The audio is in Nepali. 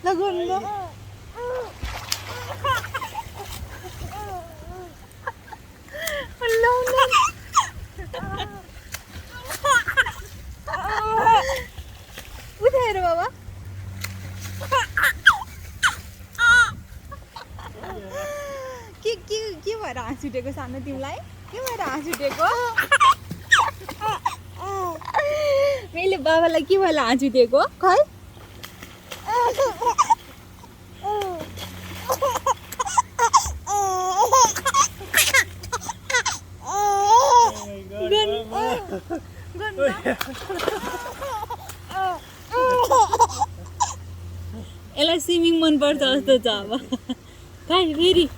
ल गर्नु ल उठाएर बाबा के भएर हाँस उठेको सानो तिमीलाई के भएर हाँस उठेको मैले बाबालाई के भएर हाँस उठेको खै यसलाई स्विमिङ मनपर्छ जस्तो छ अब खै फेरि